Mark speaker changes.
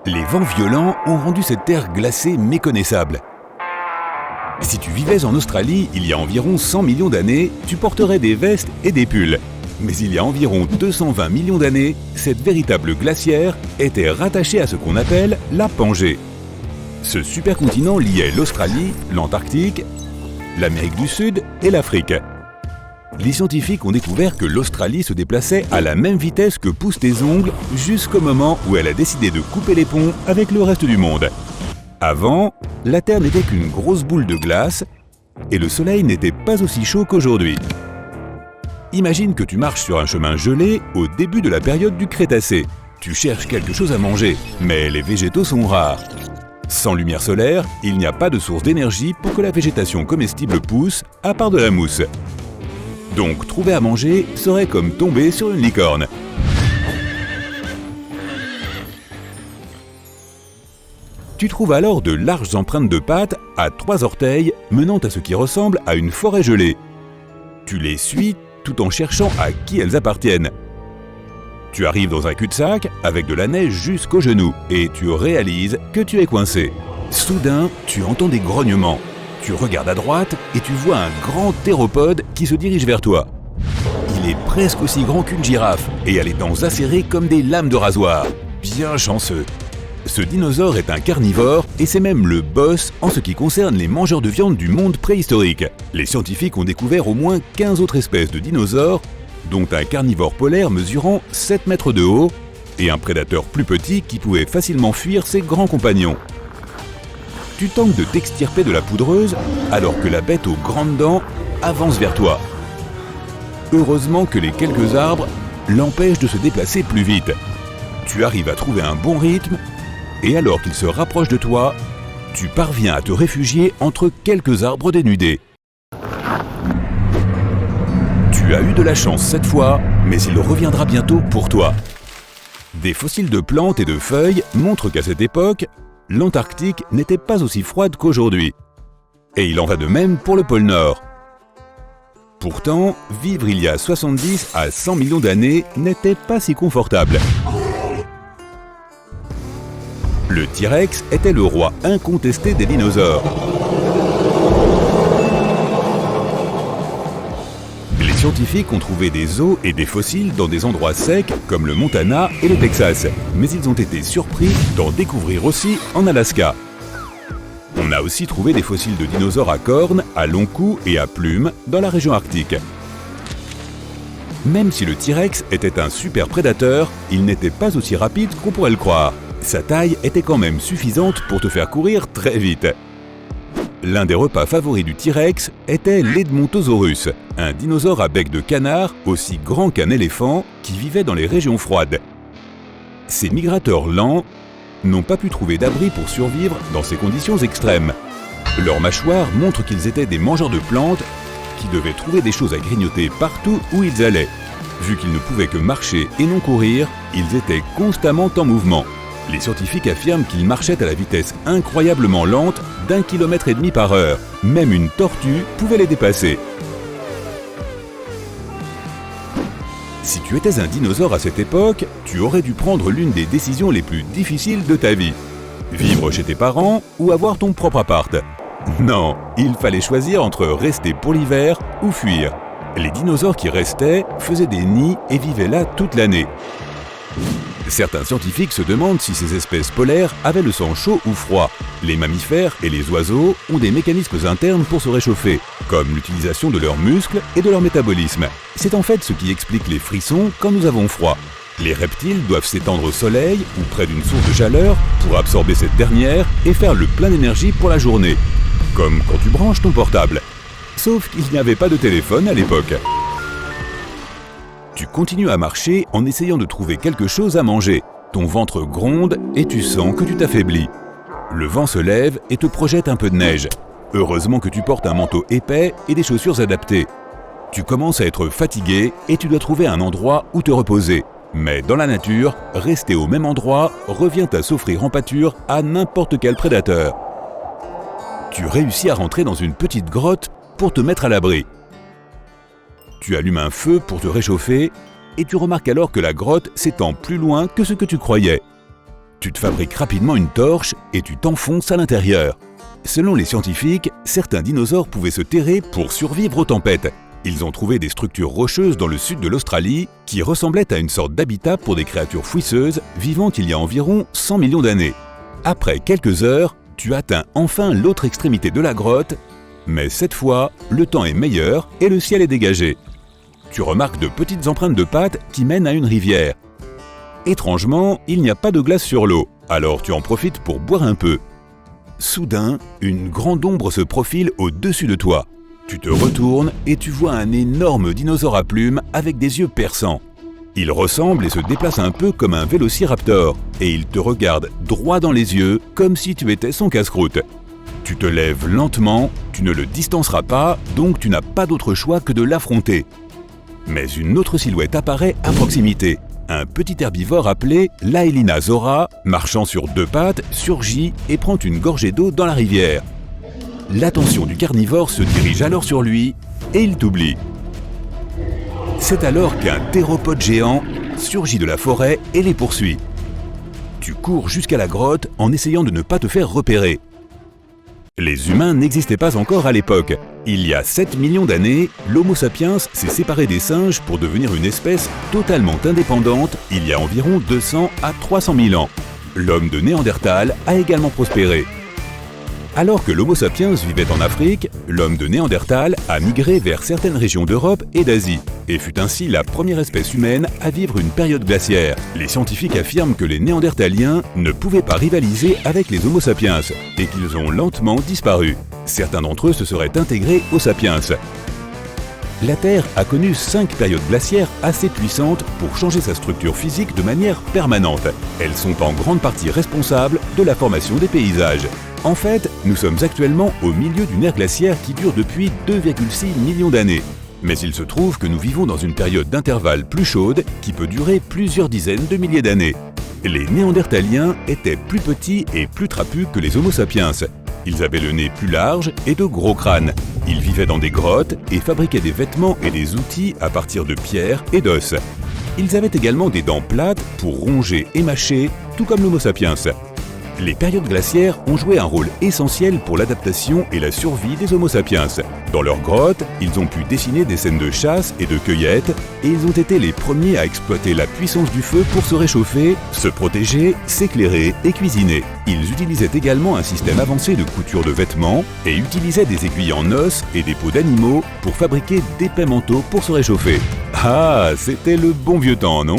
Speaker 1: Les vents violents ont rendu cette terre glacée méconnaissable. Si tu vivais en Australie il y a environ 100 millions d'années, tu porterais des vestes et des pulls. Mais il y a environ 220 millions d'années, cette véritable glacière était rattachée à ce qu'on appelle la Pangée. Ce supercontinent liait l'Australie, l'Antarctique, l'Amérique du Sud et l'Afrique. Les scientifiques ont découvert que l'Australie se déplaçait à la même vitesse que poussent tes ongles jusqu'au moment où elle a décidé de couper les ponts avec le reste du monde. Avant, la Terre n'était qu'une grosse boule de glace et le Soleil n'était pas aussi chaud qu'aujourd'hui. Imagine que tu marches sur un chemin gelé au début de la période du Crétacé. Tu cherches quelque chose à manger, mais les végétaux sont rares. Sans lumière solaire, il n'y a pas de source d'énergie pour que la végétation comestible pousse, à part de la mousse. Donc trouver à manger serait comme tomber sur une licorne. Tu trouves alors de larges empreintes de pattes à 3 orteils menant à ce qui ressemble à une forêt gelée. Tu les suis tout en cherchant à qui elles appartiennent. Tu arrives dans un cul-de-sac avec de la neige jusqu'aux genoux et tu réalises que tu es coincé. Soudain, tu entends des grognements. Tu regardes à droite et tu vois un grand théropode qui se dirige vers toi. Il est presque aussi grand qu'une girafe et a les dents acérées comme des lames de rasoir. Bien chanceux. Ce dinosaure est un carnivore et c'est même le boss en ce qui concerne les mangeurs de viande du monde préhistorique. Les scientifiques ont découvert au moins 15 autres espèces de dinosaures, dont un carnivore polaire mesurant 7 mètres de haut et un prédateur plus petit qui pouvait facilement fuir ses grands compagnons. Tu tentes de t'extirper de la poudreuse alors que la bête aux grandes dents avance vers toi. Heureusement que les quelques arbres l'empêchent de se déplacer plus vite. Tu arrives à trouver un bon rythme et alors qu'il se rapproche de toi, tu parviens à te réfugier entre quelques arbres dénudés. Tu as eu de la chance cette fois, mais il reviendra bientôt pour toi. Des fossiles de plantes et de feuilles montrent qu'à cette époque, l'Antarctique n'était pas aussi froide qu'aujourd'hui. Et il en va de même pour le pôle Nord. Pourtant, vivre il y a 70 à 100 millions d'années n'était pas si confortable. Le T-Rex était le roi incontesté des dinosaures. Les scientifiques ont trouvé des os et des fossiles dans des endroits secs comme le Montana et le Texas, mais ils ont été surpris d'en découvrir aussi en Alaska. On a aussi trouvé des fossiles de dinosaures à cornes, à long cou et à plumes dans la région arctique. Même si le T-Rex était un super prédateur, il n'était pas aussi rapide qu'on pourrait le croire. Sa taille était quand même suffisante pour te faire courir très vite. L'un des repas favoris du T-Rex était l'Edmontosaurus, un dinosaure à bec de canard aussi grand qu'un éléphant qui vivait dans les régions froides. Ces migrateurs lents n'ont pas pu trouver d'abri pour survivre dans ces conditions extrêmes. Leurs mâchoires montrent qu'ils étaient des mangeurs de plantes qui devaient trouver des choses à grignoter partout où ils allaient. Vu qu'ils ne pouvaient que marcher et non courir, ils étaient constamment en mouvement. Les scientifiques affirment qu'ils marchaient à la vitesse incroyablement lente d'1,5 km par heure. Même une tortue pouvait les dépasser. Si tu étais un dinosaure à cette époque, tu aurais dû prendre l'une des décisions les plus difficiles de ta vie. Vivre chez tes parents ou avoir ton propre appart. Non, il fallait choisir entre rester pour l'hiver ou fuir. Les dinosaures qui restaient faisaient des nids et vivaient là toute l'année. Certains scientifiques se demandent si ces espèces polaires avaient le sang chaud ou froid. Les mammifères et les oiseaux ont des mécanismes internes pour se réchauffer, comme l'utilisation de leurs muscles et de leur métabolisme. C'est en fait ce qui explique les frissons quand nous avons froid. Les reptiles doivent s'étendre au soleil ou près d'une source de chaleur pour absorber cette dernière et faire le plein d'énergie pour la journée. Comme quand tu branches ton portable. Sauf qu'il n'y avait pas de téléphone à l'époque. Tu continues à marcher en essayant de trouver quelque chose à manger. Ton ventre gronde et tu sens que tu t'affaiblis. Le vent se lève et te projette un peu de neige. Heureusement que tu portes un manteau épais et des chaussures adaptées. Tu commences à être fatigué et tu dois trouver un endroit où te reposer. Mais dans la nature, rester au même endroit revient à s'offrir en pâture à n'importe quel prédateur. Tu réussis à rentrer dans une petite grotte pour te mettre à l'abri. Tu allumes un feu pour te réchauffer et tu remarques alors que la grotte s'étend plus loin que ce que tu croyais. Tu te fabriques rapidement une torche et tu t'enfonces à l'intérieur. Selon les scientifiques, certains dinosaures pouvaient se terrer pour survivre aux tempêtes. Ils ont trouvé des structures rocheuses dans le sud de l'Australie qui ressemblaient à une sorte d'habitat pour des créatures fouisseuses vivant il y a environ 100 millions d'années. Après quelques heures, tu atteins enfin l'autre extrémité de la grotte, mais cette fois, le temps est meilleur et le ciel est dégagé. Tu remarques de petites empreintes de pattes qui mènent à une rivière. Étrangement, il n'y a pas de glace sur l'eau, alors tu en profites pour boire un peu. Soudain, une grande ombre se profile au-dessus de toi. Tu te retournes et tu vois un énorme dinosaure à plumes avec des yeux perçants. Il ressemble et se déplace un peu comme un vélociraptor et il te regarde droit dans les yeux comme si tu étais son casse-croûte. Tu te lèves lentement, tu ne le distanceras pas, donc tu n'as pas d'autre choix que de l'affronter. Mais une autre silhouette apparaît à proximité. Un petit herbivore appelé Laelinasaura, marchant sur deux pattes, surgit et prend une gorgée d'eau dans la rivière. L'attention du carnivore se dirige alors sur lui et il t'oublie. C'est alors qu'un théropode géant surgit de la forêt et les poursuit. Tu cours jusqu'à la grotte en essayant de ne pas te faire repérer. Les humains n'existaient pas encore à l'époque. Il y a 7 millions d'années, l'Homo sapiens s'est séparé des singes pour devenir une espèce totalement indépendante il y a environ 200 à 300 000 ans. L'homme de Néandertal a également prospéré. Alors que l'Homo sapiens vivait en Afrique, l'homme de Néandertal a migré vers certaines régions d'Europe et d'Asie, et fut ainsi la première espèce humaine à vivre une période glaciaire. Les scientifiques affirment que les Néandertaliens ne pouvaient pas rivaliser avec les Homo sapiens, et qu'ils ont lentement disparu. Certains d'entre eux se seraient intégrés aux sapiens. La Terre a connu 5 périodes glaciaires assez puissantes pour changer sa structure physique de manière permanente. Elles sont en grande partie responsables de la formation des paysages. En fait, nous sommes actuellement au milieu d'une ère glaciaire qui dure depuis 2,6 millions d'années. Mais il se trouve que nous vivons dans une période d'intervalle plus chaude qui peut durer plusieurs dizaines de milliers d'années. Les Néandertaliens étaient plus petits et plus trapus que les Homo sapiens. Ils avaient le nez plus large et de gros crânes. Ils vivaient dans des grottes et fabriquaient des vêtements et des outils à partir de pierres et d'os. Ils avaient également des dents plates pour ronger et mâcher, tout comme l'Homo sapiens. Les périodes glaciaires ont joué un rôle essentiel pour l'adaptation et la survie des Homo sapiens. Dans leurs grottes, ils ont pu dessiner des scènes de chasse et de cueillette et ils ont été les premiers à exploiter la puissance du feu pour se réchauffer, se protéger, s'éclairer et cuisiner. Ils utilisaient également un système avancé de couture de vêtements et utilisaient des aiguilles en os et des peaux d'animaux pour fabriquer d'épais manteaux pour se réchauffer. Ah, c'était le bon vieux temps, non ?